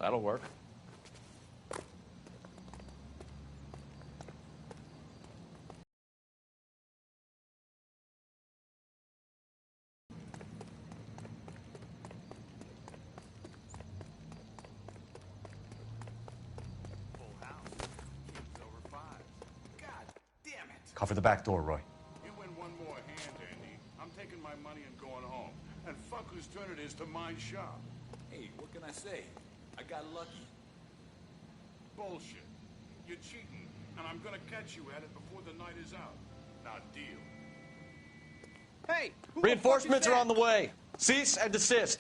That'll work. Cover the back door, Roy. You win one more hand, Andy. I'm taking my money and going home. And fuck whose turn it is to mind shop. Hey, what can I say? I got lucky. Bullshit. You're cheating, and I'm gonna catch you at it before the night is out. Now deal. Hey! Reinforcements are on the way. Cease and desist.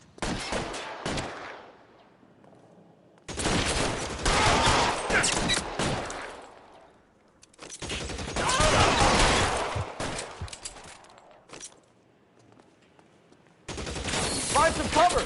Find some cover!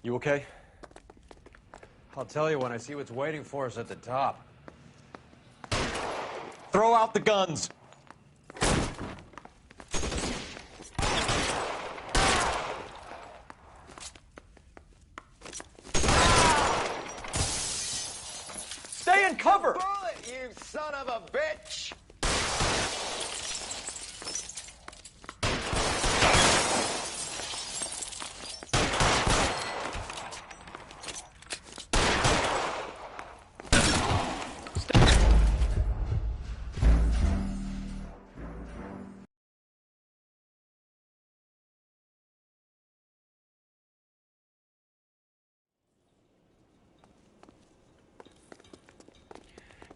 You okay? I'll tell you when I see what's waiting for us at the top. Throw out the guns! Stay in cover! Bullet, you son of a bitch!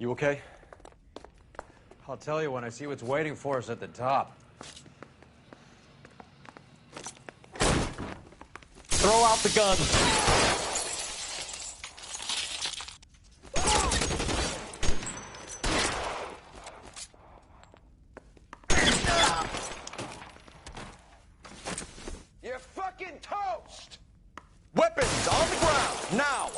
You okay? I'll tell you when I see what's waiting for us at the top. Throw out the guns! You're fucking toast! Weapons on the ground, now!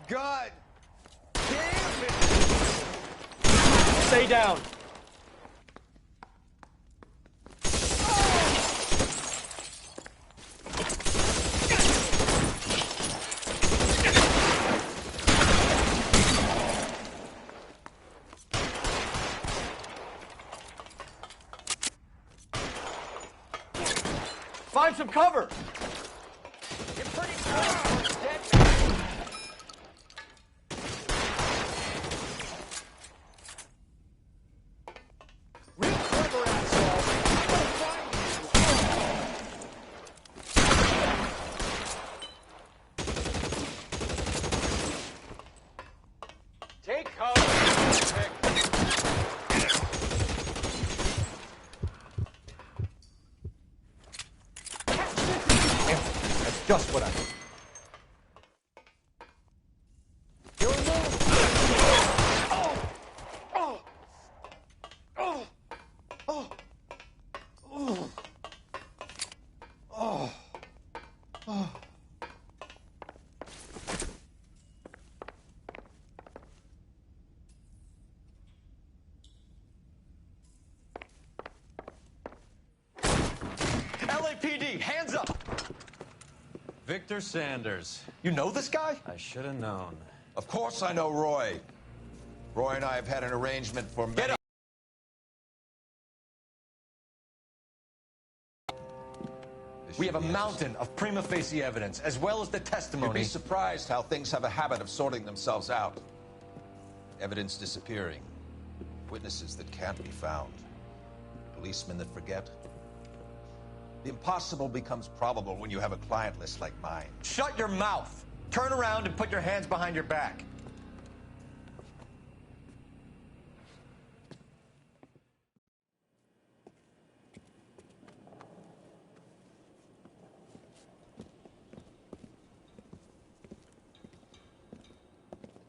God damn it! Stay down! Find some cover! You're pretty close to a dead man. Real clever, asshole. I'll find you. Take cover. That's just what I need. LAPD, hands up! Victor Sanders. You know this guy? I should have known. Of course I know Roy. Roy and I have had an arrangement for many... Get up! We have a mountain of prima facie evidence, as well as the You'd testimony. be surprised how things have a habit of sorting themselves out. Evidence disappearing. Witnesses that can't be found. Policemen that forget. The impossible becomes probable when you have a client list like mine. Shut your mouth! Turn around and put your hands behind your back.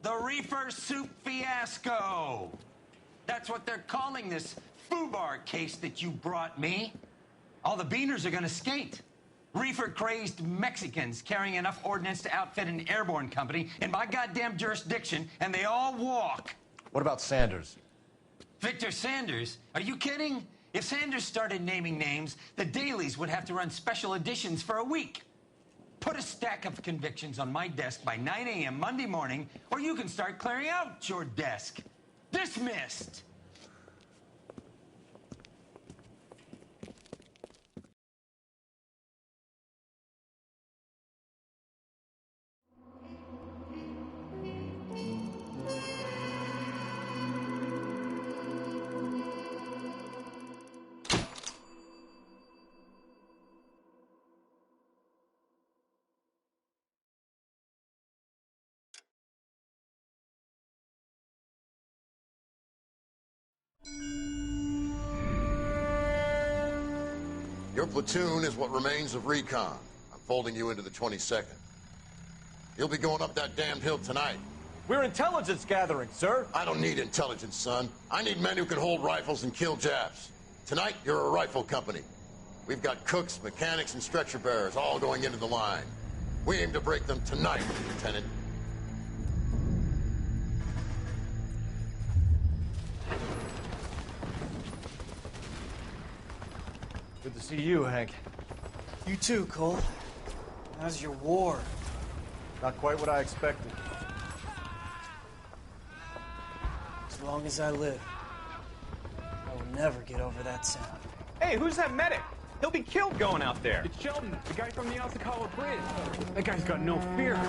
The reefer soup fiasco. That's what they're calling this FUBAR case that you brought me. All the beaners are gonna skate. Reefer-crazed Mexicans carrying enough ordnance to outfit an airborne company in my goddamn jurisdiction, and they all walk. What about Sanders? Victor Sanders? Are you kidding? If Sanders started naming names, the dailies would have to run special editions for a week. Put a stack of convictions on my desk by 9 a.m. Monday morning, or you can start clearing out your desk. Dismissed! Your platoon is what remains of recon. I'm folding you into the 22nd. You'll be going up that damned hill tonight. We're intelligence gathering, sir. I don't need intelligence, son. I need men who can hold rifles and kill Japs. Tonight, you're a rifle company. We've got cooks, mechanics, and stretcher bearers all going into the line. We aim to break them tonight, Lieutenant. Good to see you, Hank. You too, Cole. How's your war? Not quite what I expected. As long as I live, I will never get over that sound. Hey, who's that medic? He'll be killed going out there. It's Sheldon, the guy from the Osakawa Bridge. That guy's got no fear.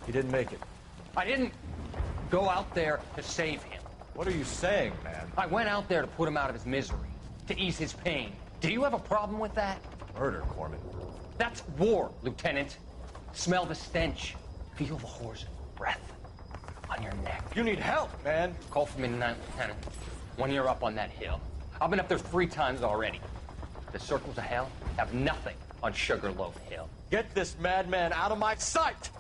He didn't make it. I didn't go out there to save him. What are you saying, man? I went out there to put him out of his misery, to ease his pain. Do you have a problem with that? Murder, Corman. That's war, Lieutenant. Smell the stench. Feel the horse's breath on your neck. You need help, man. Call for me tonight, Lieutenant. When you're up on that hill. I've been up there 3 times already. The circles of hell have nothing on Sugarloaf Hill. Get this madman out of my sight!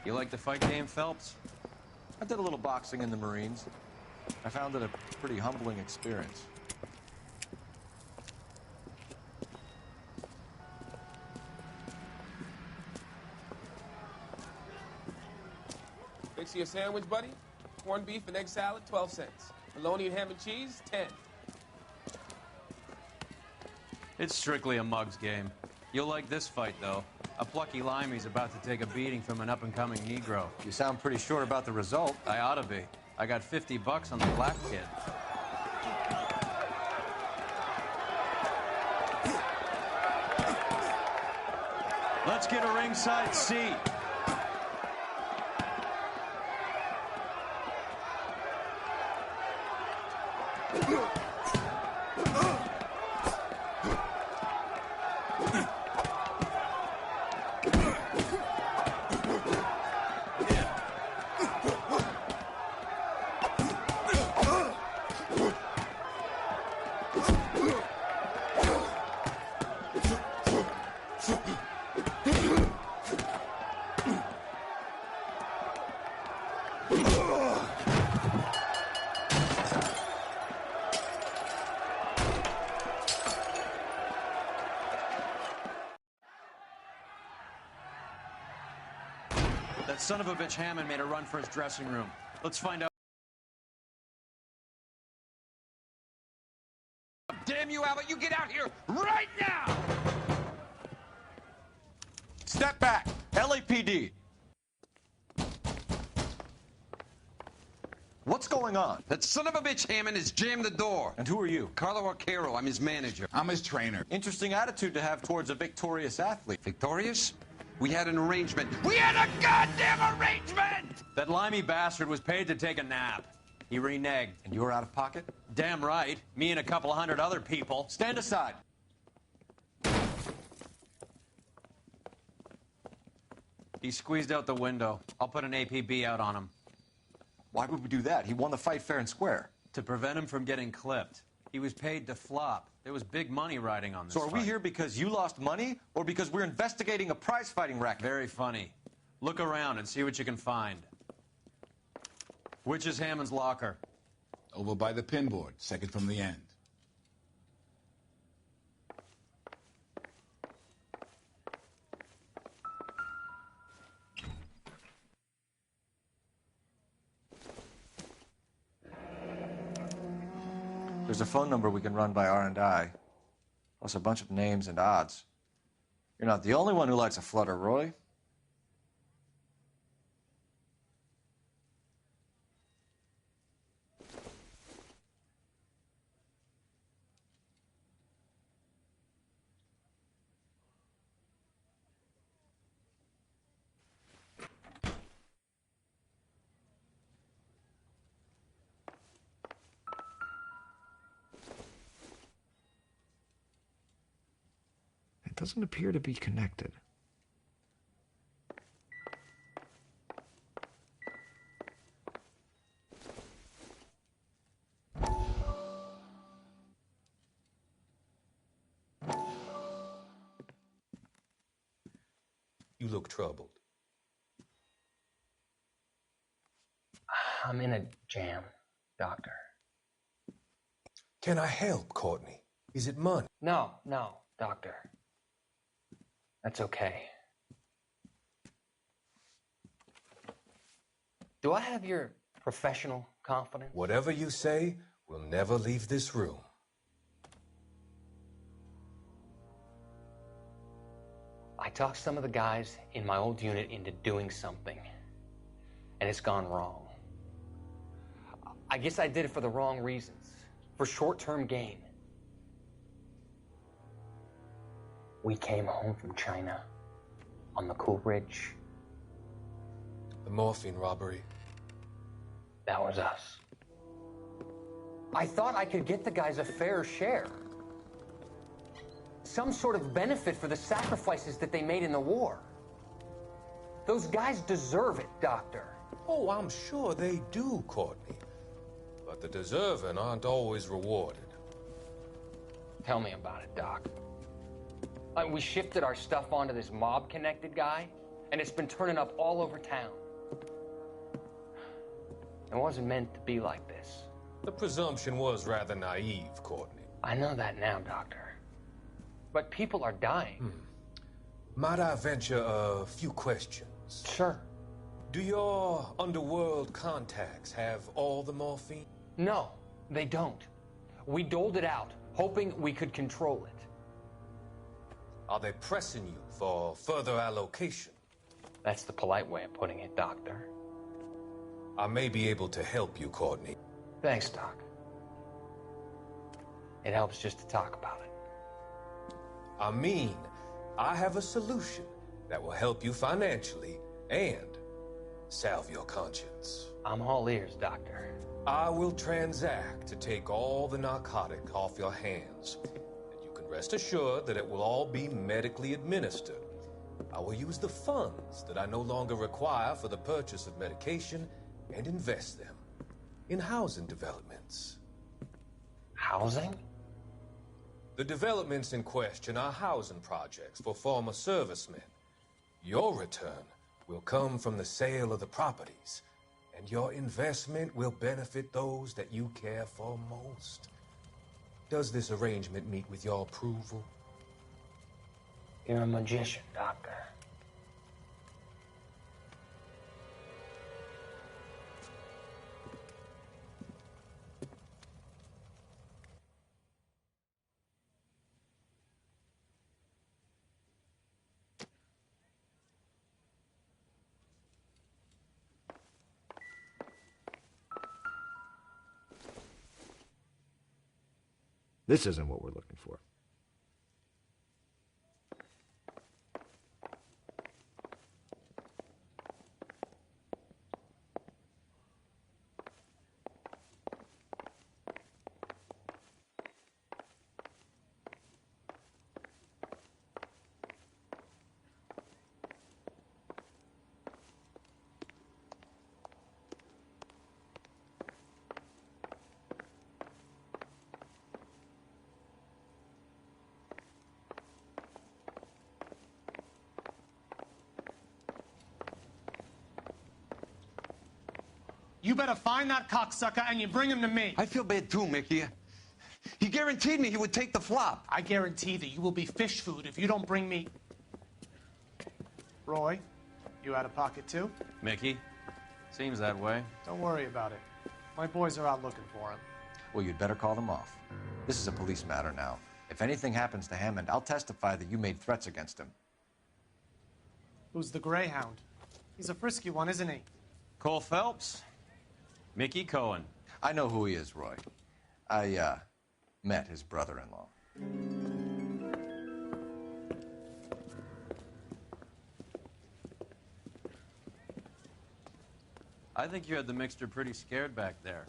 You like the fight game, Phelps? I did a little boxing in the Marines. I found it a pretty humbling experience. Fix you a sandwich, buddy? Corned beef and egg salad, 12 cents. Bologna and ham and cheese, 10. It's strictly a mug's game. You'll like this fight, though. A plucky limey's about to take a beating from an up-and-coming Negro. You sound pretty sure about the result. I ought to be. I got $50 on the black kid. Let's get a ringside seat. That son of a bitch Hammond made a run for his dressing room. Let's find out. Damn you, Albert, you get out here right now! Step back! LAPD! What's going on? That son of a bitch Hammond has jammed the door. And who are you? Carlo Arcaro, I'm his manager. I'm his trainer. Interesting attitude to have towards a victorious athlete. Victorious? We had an arrangement. We had a goddamn arrangement! That limey bastard was paid to take a nap. He reneged. And you were out of pocket? Damn right. Me and a couple of hundred other people. Stand aside. He squeezed out the window. I'll put an APB out on him. Why would we do that? He won the fight fair and square. To prevent him from getting clipped. He was paid to flop. There was big money riding on this So are we fight. here because you lost money, or because we're investigating a prize-fighting racket? Very funny. Look around and see what you can find. Which is Hammond's locker? Over by the pinboard, second from the end. There's a phone number we can run by R&I, plus a bunch of names and odds. You're not the only one who likes a flutter, Roy. It doesn't appear to be connected. You look troubled. I'm in a jam, Doctor. Can I help, Courtney? Is it money? No, Doctor. That's okay. Do I have your professional confidence? Whatever you say will never leave this room. I talked some of the guys in my old unit into doing something, and it's gone wrong. I guess I did it for the wrong reasons, for short-term gain. We came home from China on the Cool Ridge. The morphine robbery. That was us. I thought I could get the guys a fair share. Some sort of benefit for the sacrifices that they made in the war. Those guys deserve it, Doctor. Oh, I'm sure they do, Courtney. But the deserving aren't always rewarded. Tell me about it, Doc. We shifted our stuff onto this mob-connected guy, and it's been turning up all over town. It wasn't meant to be like this. The presumption was rather naive, Courtney. I know that now, Doctor. But people are dying. Might I venture a few questions? Sure. Do your underworld contacts have all the morphine? No, they don't. We doled it out, hoping we could control it. Are they pressing you for further allocation? That's the polite way of putting it, Doctor. I may be able to help you, Courtney. Thanks, Doc. It helps just to talk about it. I mean, I have a solution that will help you financially and salve your conscience. I'm all ears, Doctor. I will transact to take all the narcotic off your hands. And you can rest assured that it will all be medically administered. I will use the funds that I no longer require for the purchase of medication and invest them in housing developments. Housing? The developments in question are housing projects for former servicemen. Your return will come from the sale of the properties, and your investment will benefit those that you care for most. Does this arrangement meet with your approval? You're a magician, Doctor. This isn't what we're looking for. You better find that cocksucker and you bring him to me. I feel bad too, Mickey. He guaranteed me he would take the flop. I guarantee that you will be fish food if you don't bring me... Roy, you out of pocket too? Mickey? Seems that way. Don't worry about it. My boys are out looking for him. Well, you'd better call them off. This is a police matter now. If anything happens to Hammond, I'll testify that you made threats against him. Who's the Greyhound? He's a frisky one, isn't he? Cole Phelps? Mickey Cohen. I know who he is, Roy. I, met his brother-in-law. I think you had the mixture pretty scared back there.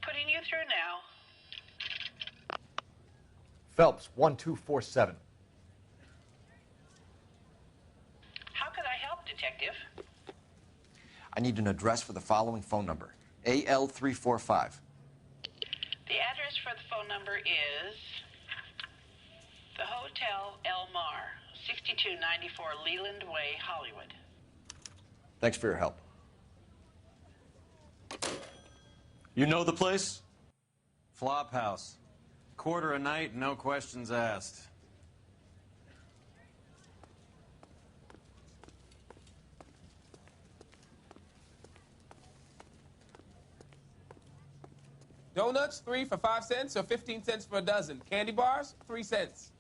Putting you through now. Phelps, 1247. How could I help, Detective? I need an address for the following phone number. AL345. The address for the phone number is the Hotel L Mar, 6294 Leland Way, Hollywood. Thanks for your help. You know the place? Flop house. Quarter a night, no questions asked. Donuts, 3 for 5 cents or 15 cents for a dozen. Candy bars, 3 cents.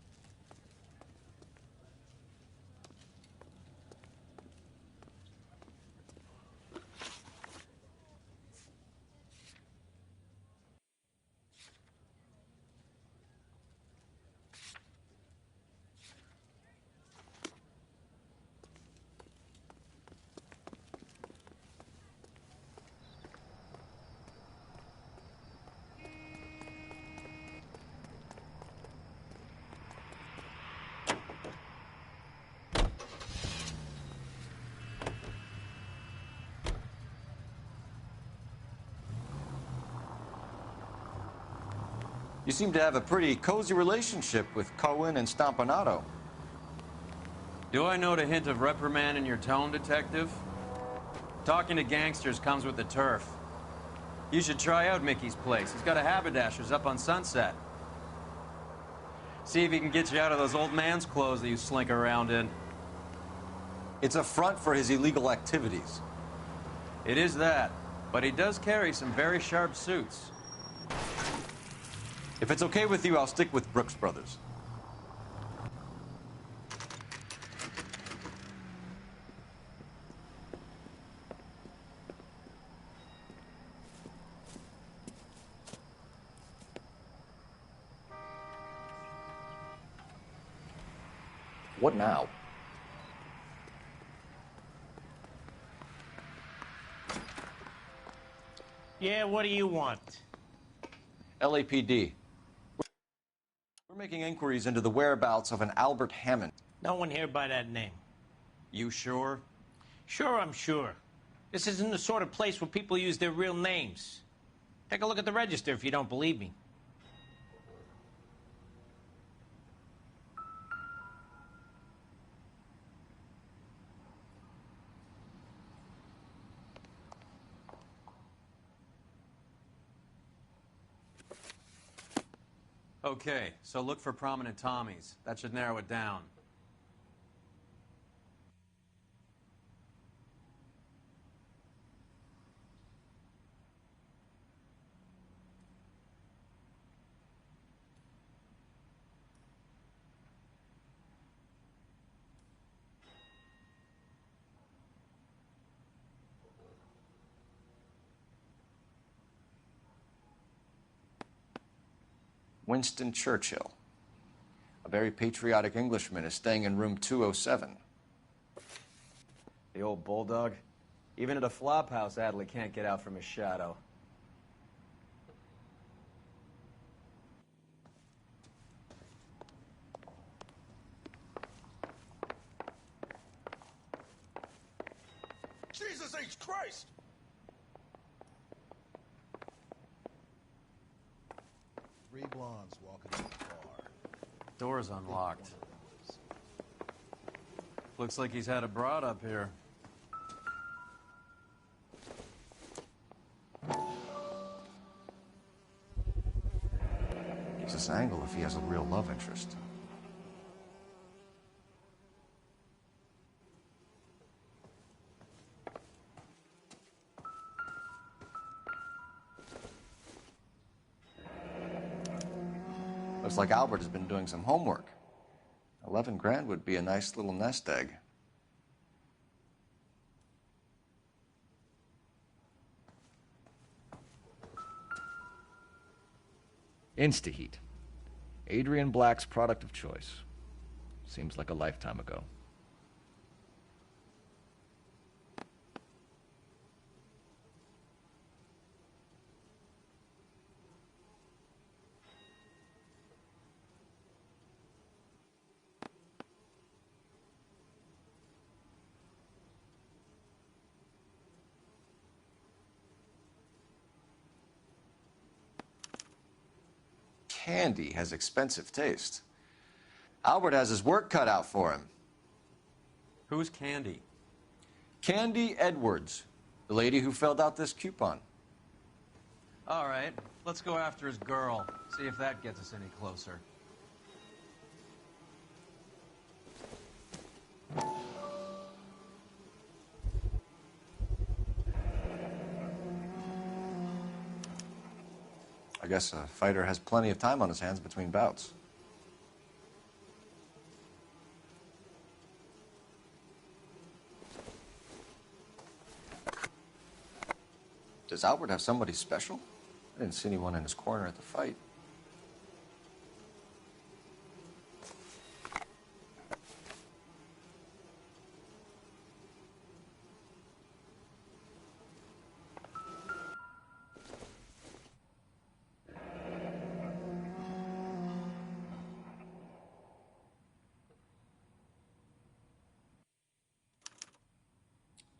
You seem to have a pretty cozy relationship with Cohen and Stompanato. Do I note a hint of reprimand in your tone, Detective? Talking to gangsters comes with the turf. You should try out Mickey's place. He's got a haberdasher's up on Sunset. See if he can get you out of those old man's clothes that you slink around in. It's a front for his illegal activities. It is that, but he does carry some very sharp suits. If it's okay with you, I'll stick with Brooks Brothers. What now? Yeah, what do you want? LAPD. We're making inquiries into the whereabouts of an Albert Hammond. No one here by that name. You sure? Sure, I'm sure. This isn't the sort of place where people use their real names. Take a look at the register if you don't believe me. Okay, so look for prominent Tommies. That should narrow it down. Winston Churchill. A very patriotic Englishman is staying in room 207. The old bulldog. Even at a flop house, Adley can't get out from his shadow. Jesus H. Christ! Three blondes walking in the bar. Door's unlocked. Looks like he's had a broad up here. Gives us angle if he has a real love interest. Looks like Albert has been doing some homework. 11 grand would be a nice little nest egg. Instaheat. Adrian Black's product of choice. Seems like a lifetime ago. Candy has expensive taste. Albert has his work cut out for him. Who's Candy? Candy Edwards, the lady who filled out this coupon. All right, let's go after his girl. See if that gets us any closer. I guess a fighter has plenty of time on his hands between bouts. Does Albert have somebody special? I didn't see anyone in his corner at the fight.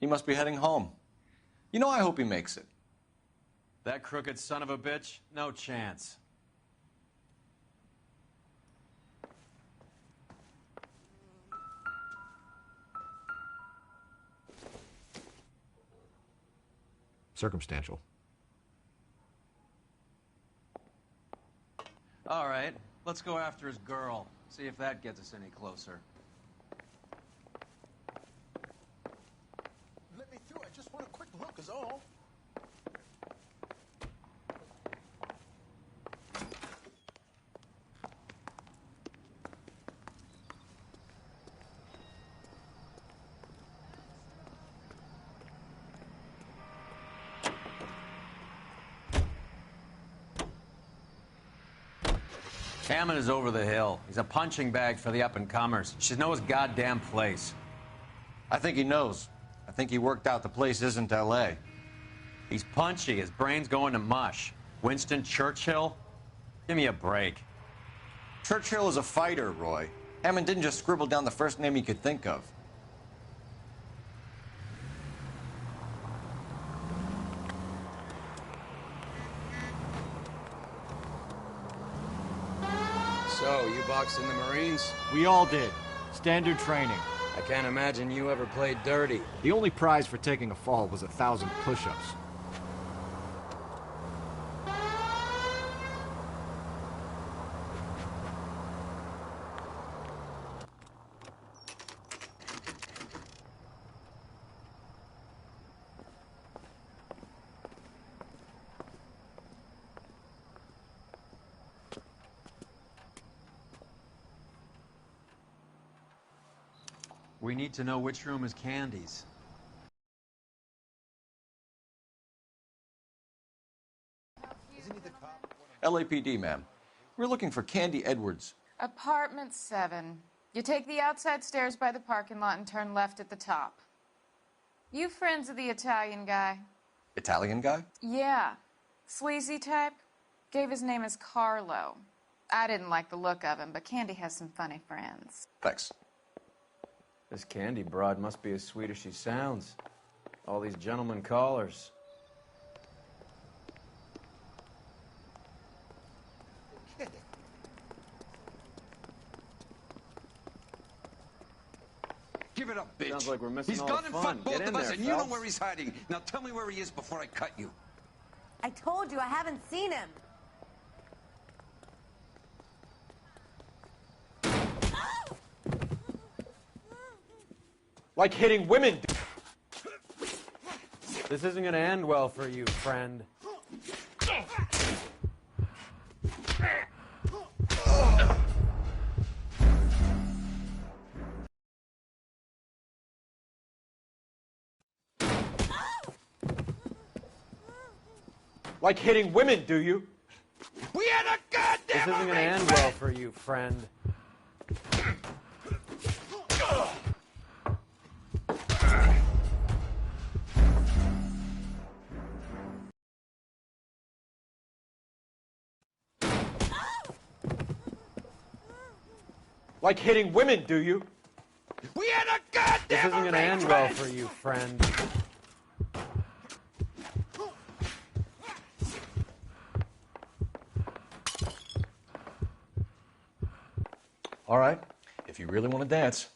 He must be heading home. You know, I hope he makes it. That crooked son of a bitch? No chance. Circumstantial. All right, let's go after his girl. See if that gets us any closer. Let me through. I just want a quick look is all. Hammond is over the hill. He's a punching bag for the up-and-comers. Should know his goddamn place. I think he knows. I think he worked out the place isn't L.A. He's punchy. His brain's going to mush. Winston Churchill? Give me a break. Churchill is a fighter, Roy. Hammond didn't just scribble down the first name he could think of. So, you boxed in the Marines? We all did. Standard training. I can't imagine you ever played dirty. The only prize for taking a fall was 1,000 push-ups. We need to know which room is Candy's. LAPD, ma'am. We're looking for Candy Edwards. Apartment 7. You take the outside stairs by the parking lot and turn left at the top. You friends of the Italian guy? Italian guy? Yeah. Sleazy type? Gave his name as Carlo. I didn't like the look of him, but Candy has some funny friends. Thanks. This Candy broad must be as sweet as she sounds. All these gentlemen callers. Give it up, bitch. Sounds like we're missing He's all gone the and fun. fucked both Get in of us, there, and you know Phelps. where he's hiding. Now tell me where he is before I cut you. I told you I haven't seen him. Like hitting women. This isn't gonna end well for you, friend. Like hitting women, do you? We had a goddamn This isn't gonna end well for you, friend. Like hitting women, do you? We had a goddamn This isn't gonna end well for you, friend. All right, if you really want to dance.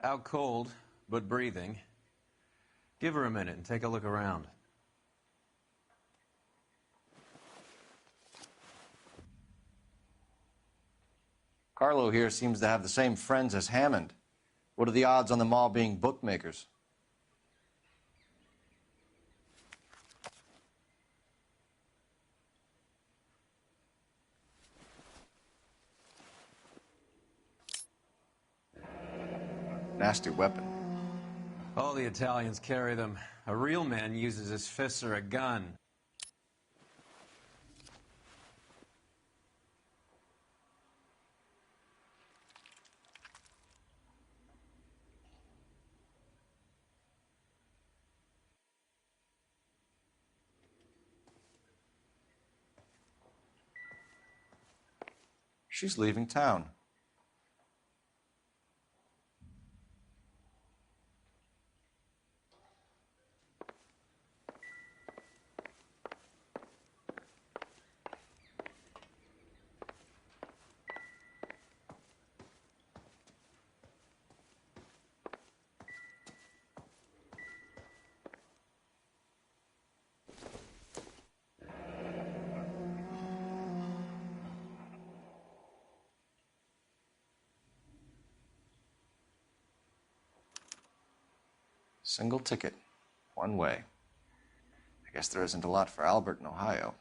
Out cold, but breathing. Give her a minute and take a look around. Carlo here seems to have the same friends as Hammond. What are the odds on them all being bookmakers? Nasty weapon. All the Italians carry them. A real man uses his fists or a gun. She's leaving town. Single ticket, one way. I guess there isn't a lot for Albert in Ohio.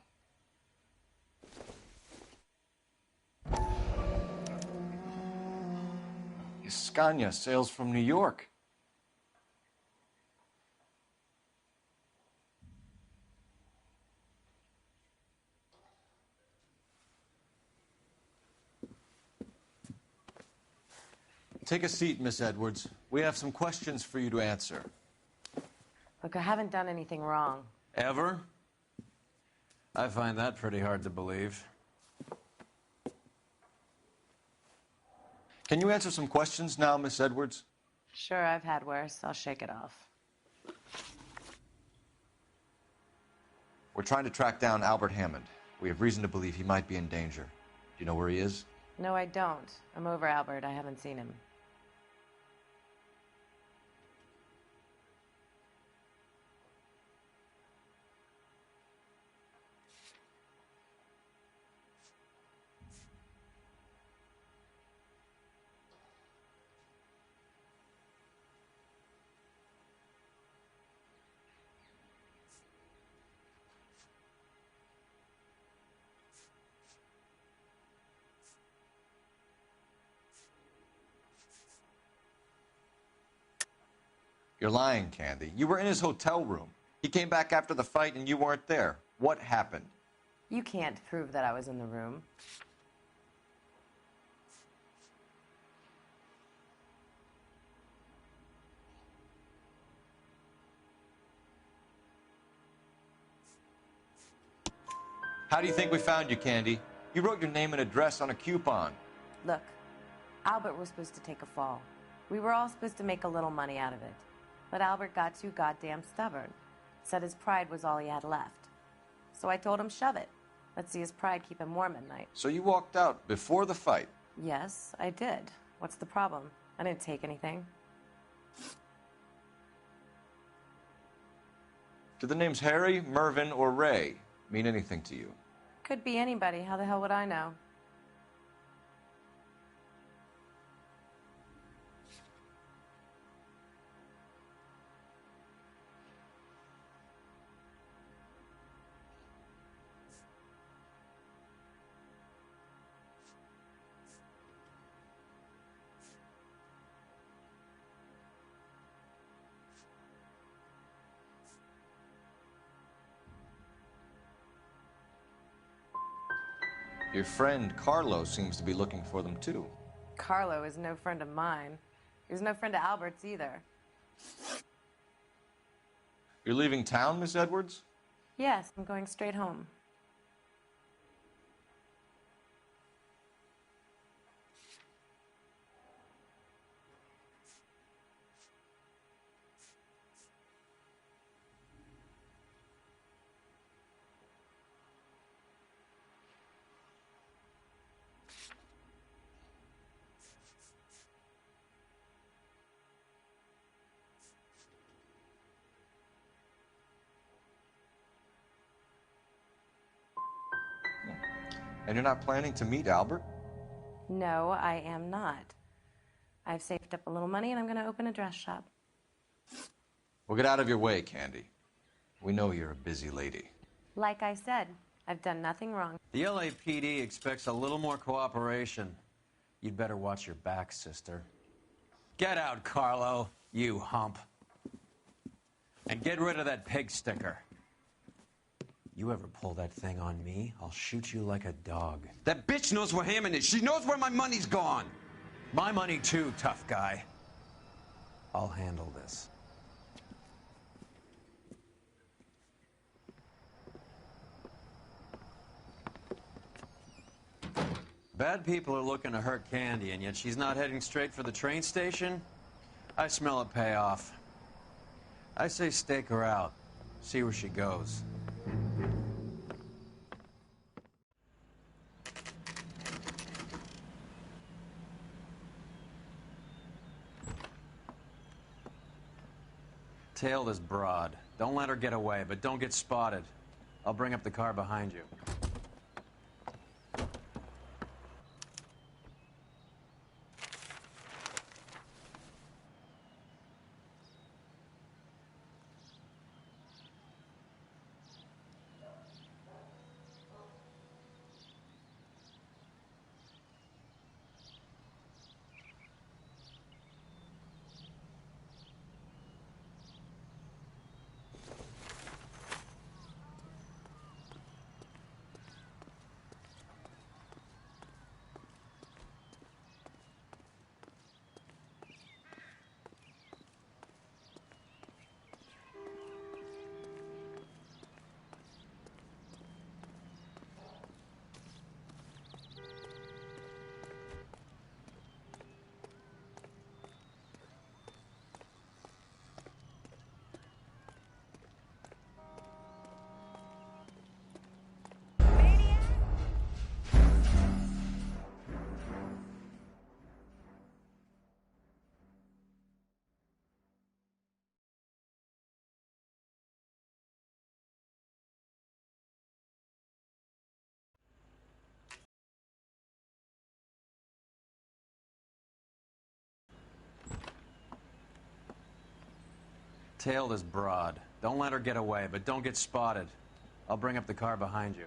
Scania sails from New York. Take a seat, Miss Edwards. We have some questions for you to answer. Look, I haven't done anything wrong. Ever? I find that pretty hard to believe. Can you answer some questions now, Miss Edwards? Sure, I've had worse. I'll shake it off. We're trying to track down Albert Hammond. We have reason to believe he might be in danger. Do you know where he is? No, I don't. I'm over Albert. I haven't seen him. You're lying, Candy. You were in his hotel room. He came back after the fight and you weren't there. What happened? You can't prove that I was in the room. How do you think we found you, Candy? You wrote your name and address on a coupon. Look, Albert was supposed to take a fall. We were all supposed to make a little money out of it. But Albert got too goddamn stubborn. Said his pride was all he had left. So I told him, shove it. Let's see his pride keep him warm at night. So you walked out before the fight? Yes, I did. What's the problem? I didn't take anything. Do the names Harry, Mervyn, or Ray mean anything to you? Could be anybody. How the hell would I know? Your friend Carlo seems to be looking for them too. Carlo is no friend of mine. He was no friend of Albert's either. You're leaving town, Miss Edwards? Yes, I'm going straight home. And you're not planning to meet Albert? No, I am not. I've saved up a little money and I'm going to open a dress shop. Well, get out of your way, Candy. We know you're a busy lady. Like I said, I've done nothing wrong. The LAPD expects a little more cooperation. You'd better watch your back, sister. Get out, Carlo, you hump. And get rid of that pig sticker. You ever pull that thing on me, I'll shoot you like a dog. That bitch knows where Hammond is. She knows where my money's gone. My money too, tough guy. I'll handle this. Bad people are looking to hurt Candy, and yet she's not heading straight for the train station? I smell a payoff. I say stake her out. See where she goes. Tail this broad. Don't let her get away, but don't get spotted. I'll bring up the car behind you. Tail this broad. Don't let her get away, but don't get spotted. I'll bring up the car behind you.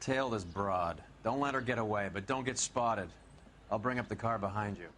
Tail this broad. Don't let her get away, but don't get spotted. I'll bring up the car behind you.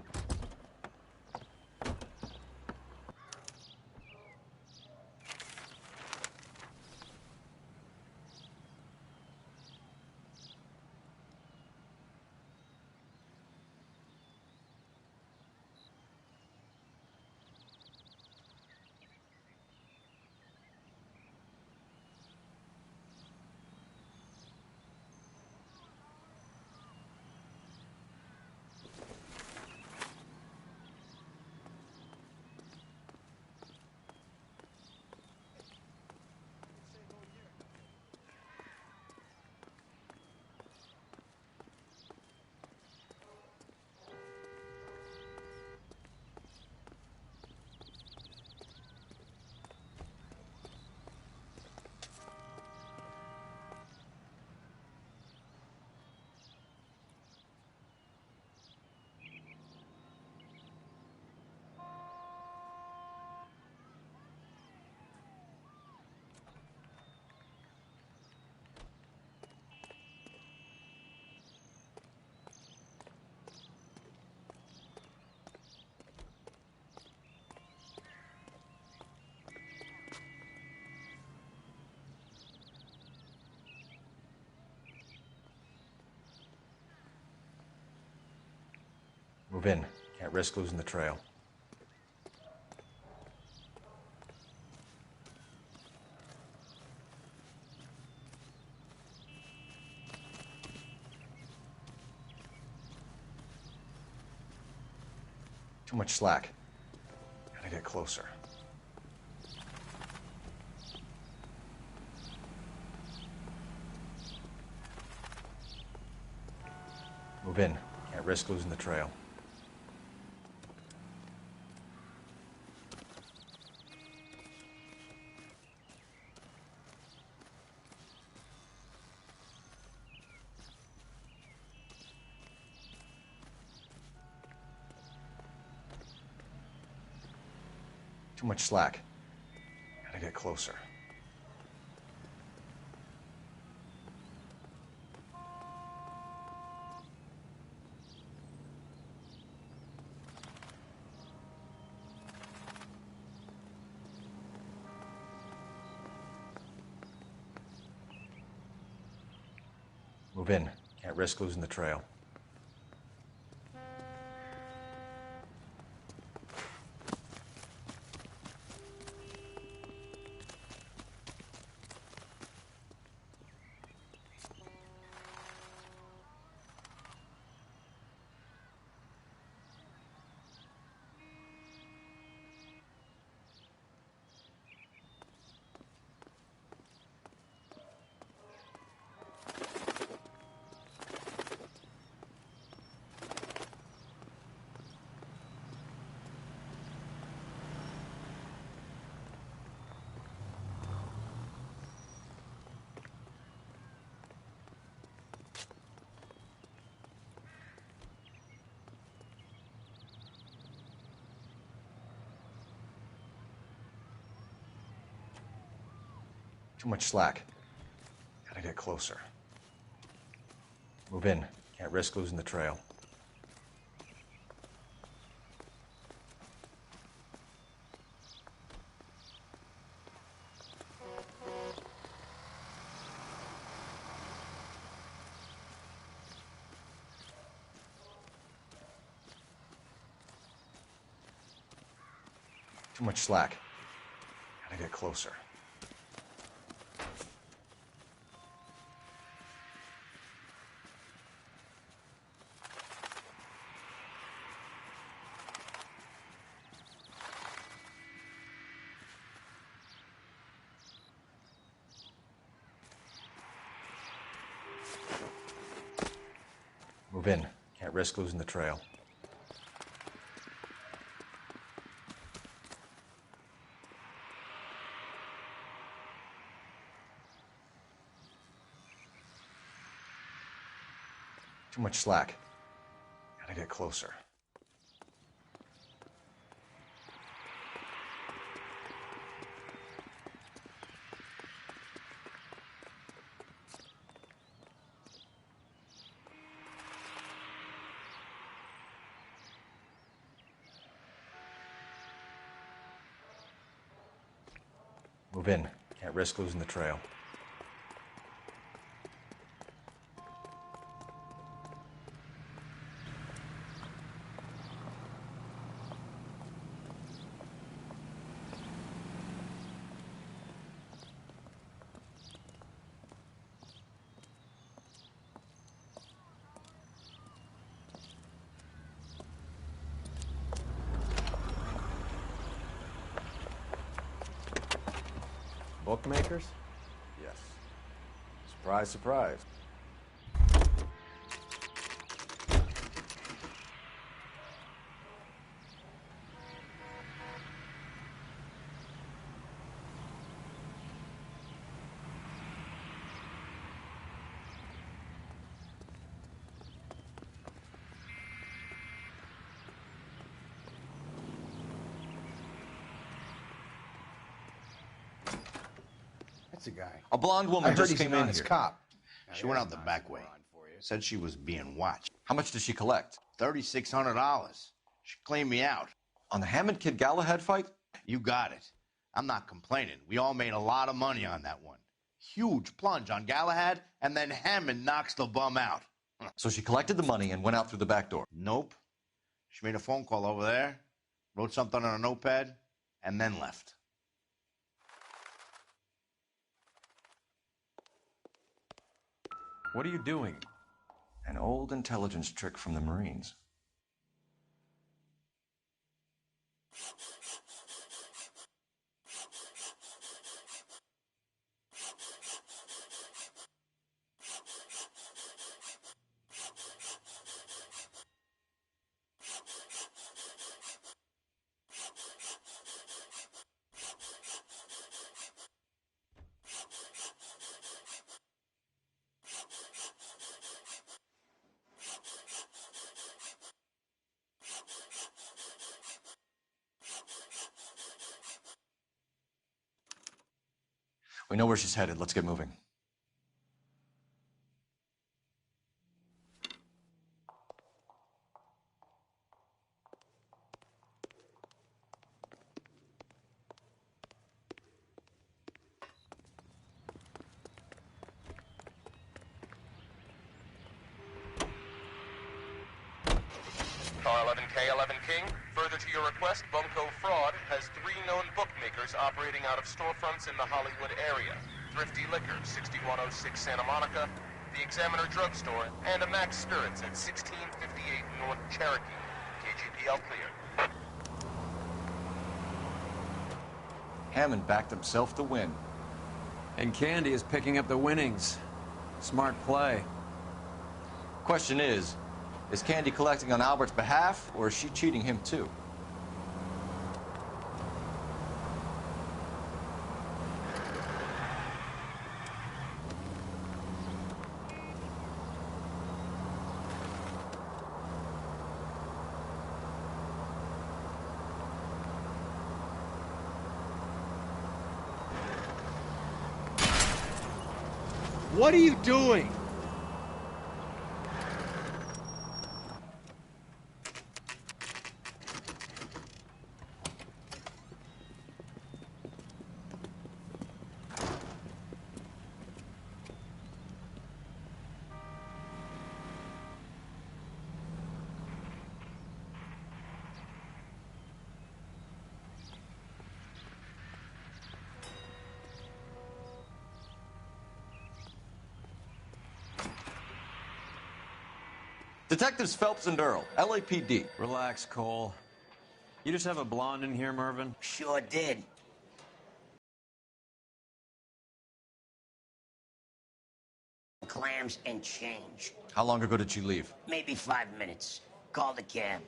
Move in. Can't risk losing the trail. Too much slack. Gotta get closer. Move in. Can't risk losing the trail. Too much slack. Gotta get closer. Move in. Can't risk losing the trail. Too much slack. Gotta get closer. Move in. Can't risk losing the trail. Too much slack. Gotta get closer. Move in. Can't risk losing the trail. Too much slack. Gotta get closer. Move in. Can't risk losing the trail. Bookmakers? Yes. Surprise, surprise. That's a guy. A blonde I woman heard just he's came an in honest here. cop. She went out the back way. Said she was being watched. How much did she collect? $3,600. She cleaned me out. On the Hammond Kid Galahad fight? You got it. I'm not complaining. We all made a lot of money on that one. Huge plunge on Galahad, and then Hammond knocks the bum out. So she collected the money and went out through the back door? Nope. She made a phone call over there, wrote something on a notepad, and then left. What are you doing? An old intelligence trick from the Marines. We know where she's headed. Let's get moving. Car 11K, 11 King. Further to your request, Bunko Fraud has 3 known bookmakers operating out of storefronts in the Hollywood area. Thrifty Liquor, 6106 Santa Monica, the Examiner Drugstore, and a Max Spirits at 1658 North Cherokee. KGPL cleared. Hammond backed himself to win. And Candy is picking up the winnings. Smart play. Question is Candy collecting on Albert's behalf, or is she cheating him too? What are you doing? Detectives Phelps and Earl, LAPD. Relax, Cole. You just have a blonde in here, Mervyn? Sure did. Clams and change. How long ago did she leave? Maybe 5 minutes. Called a cab.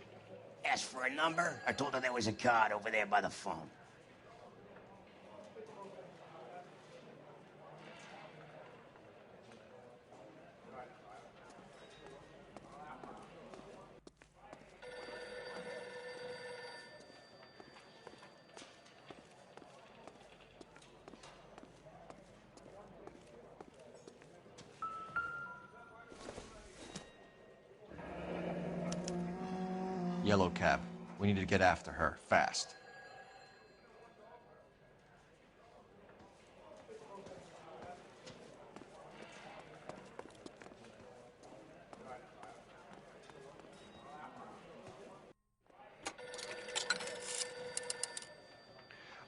Asked for a number. I told her there was a card over there by the phone. Yellow cab. We need to get after her, fast.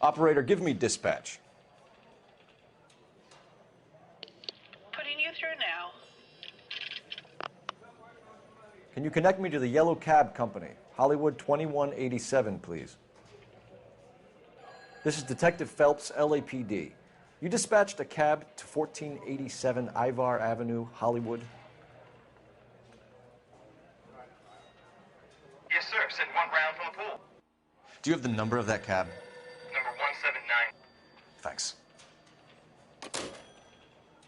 Operator, give me dispatch. Putting you through now. Can you connect me to the Yellow Cab Company, Hollywood 2187, please? This is Detective Phelps, LAPD. You dispatched a cab to 1487 Ivar Avenue, Hollywood. Yes, sir. Send one round from the pool. Do you have the number of that cab? Number 179. Thanks.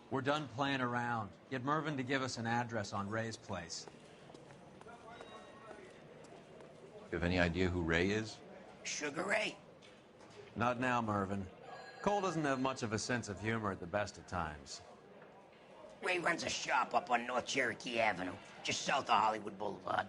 We're done playing around. Get Mervyn to give us an address on Ray's place. You have any idea who Ray is? Sugar Ray? Not now, Mervyn. Cole doesn't have much of a sense of humor at the best of times. Ray runs a shop up on North Cherokee Avenue, just south of Hollywood Boulevard.